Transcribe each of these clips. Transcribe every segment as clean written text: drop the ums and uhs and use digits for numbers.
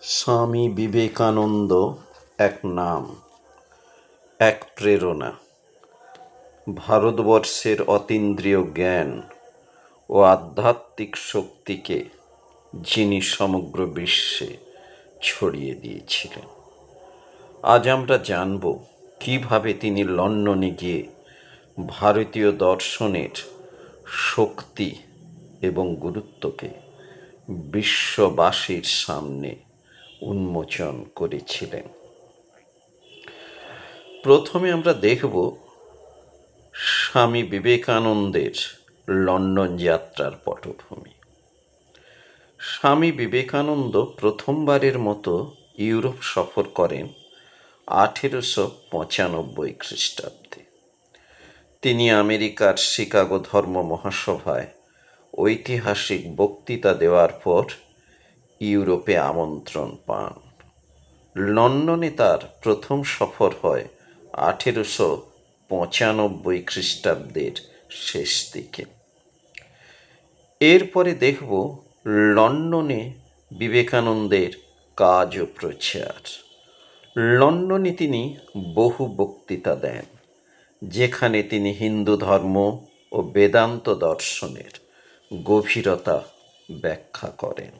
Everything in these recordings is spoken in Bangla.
স্বামী বিবেকানন্দ এক নাম, এক প্রেরণা। ভারতবর্ষের অতীন্দ্রিয় জ্ঞান ও আধ্যাত্মিক শক্তিকে যিনি সমগ্র বিশ্বে ছড়িয়ে দিয়েছিলেন। আজ আমরা জানব কিভাবে তিনি লন্ডনে গিয়ে ভারতীয় দর্শনের শক্তি এবং গুরুত্বকে বিশ্ববাসীর সামনে উন্মোচন করেছিলেন। প্রথমে আমরা দেখব স্বামী বিবেকানন্দের লন্ডন যাত্রার পটভূমি। স্বামী বিবেকানন্দ প্রথমবারের মতো ইউরোপ সফর করেন 1895 খ্রিস্টাব্দে। তিনি আমেরিকার শিকাগো ধর্ম মহাসভায় ঐতিহাসিক বক্তৃতা দেওয়ার পর ইউরোপে আমন্ত্রণ পান। লন্ডনে তার প্রথম সফর হয় 1895 খ্রিস্টাব্দের শেষ দিকে। এরপরে দেখব লন্ডনে বিবেকানন্দের কাজ ও প্রচার। লন্ডনে তিনি বহু বক্তৃতা দেন, যেখানে তিনি হিন্দু ধর্ম ও বেদান্ত দর্শনের গভীরতা ব্যাখ্যা করেন।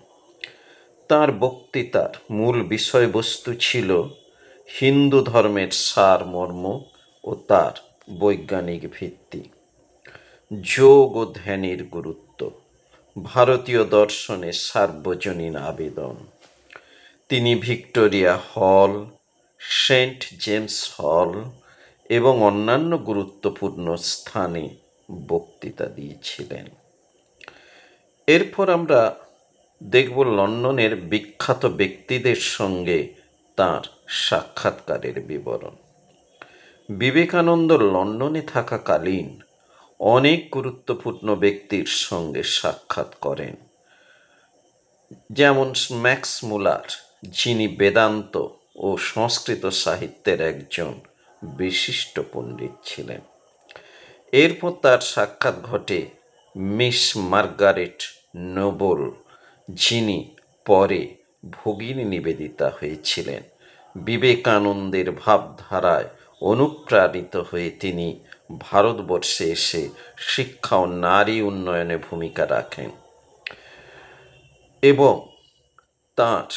তাঁর বক্তৃতার মূল বিষয়বস্তু ছিল হিন্দু ধর্মের সারমর্ম ও তার বৈজ্ঞানিক ভিত্তি, যোগ ও ধ্যানের গুরুত্ব, ভারতীয় দর্শনের সার্বজনীন আবেদন। তিনি ভিক্টোরিয়া হল, সেন্ট জেমস হল এবং অন্যান্য গুরুত্বপূর্ণ স্থানে বক্তৃতা দিয়েছিলেন। এরপর আমরা দেখব লন্ডনের বিখ্যাত ব্যক্তিদের সঙ্গে তাঁর সাক্ষাৎকারের বিবরণ। বিবেকানন্দ লন্ডনে থাকাকালীন অনেক গুরুত্বপূর্ণ ব্যক্তির সঙ্গে সাক্ষাৎ করেন, যেমন ম্যাক্স মুলার, যিনি বেদান্ত ও সংস্কৃত সাহিত্যের একজন বিশিষ্ট পণ্ডিত ছিলেন। এরপর তার সাক্ষাৎ ঘটে মিস মার্গারেট নোবেল, যিনি পরে ভগিনী নিবেদিতা হয়েছিলেন। বিবেকানন্দের ভাবধারায় অনুপ্রাণিত হয়ে তিনি ভারতবর্ষে এসে শিক্ষা ও নারী উন্নয়নে ভূমিকা রাখেন এবং তাঁর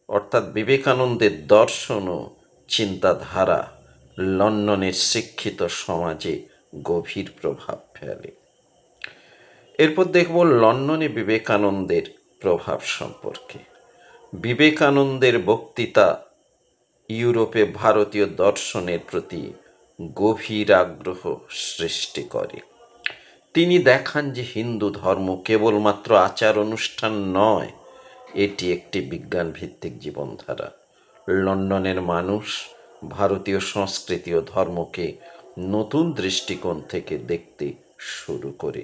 অর্থাৎ বিবেকানন্দের দর্শন ও চিন্তাধারা লন্ডনের শিক্ষিত সমাজে গভীর প্রভাব ফেলে। এরপর দেখব লন্ডনে বিবেকানন্দের প্রভাব সম্পর্কে। বিবেকানন্দের বক্তৃতা ইউরোপে ভারতীয় দর্শনের প্রতি গভীর আগ্রহ সৃষ্টি করে। তিনি দেখান যে হিন্দু ধর্ম কেবলমাত্র আচার অনুষ্ঠান নয়, এটি একটি বিজ্ঞান ভিত্তিক জীবনধারা। লন্ডনের মানুষ ভারতীয় সংস্কৃতি ও ধর্মকে নতুন দৃষ্টিকোণ থেকে দেখতে শুরু করে।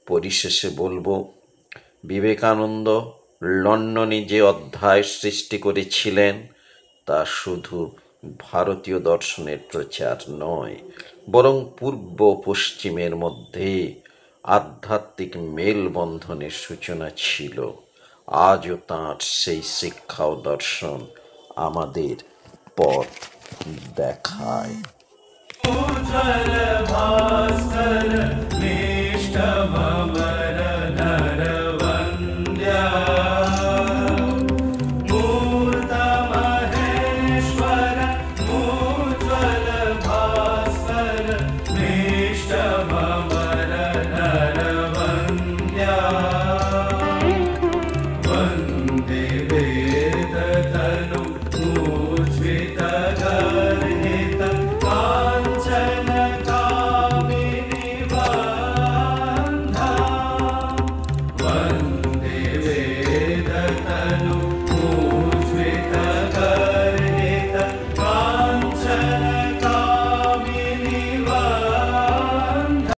পরিশেষে বলবো, বিবেকানন্দ লন্ডনে যে অধ্যায় সৃষ্টি করেছিলেন তা শুধু ভারতীয় দর্শনের প্রচার নয়, বরং পূর্ব পশ্চিমের মধ্যে আধ্যাত্মিক মেলবন্ধনের সূচনা ছিল। আজও তাঁর সেই শিক্ষা ও দর্শন আমাদের পথ দেখায়। উজ্জ্বল ভাস্কর নিষ্ঠ মম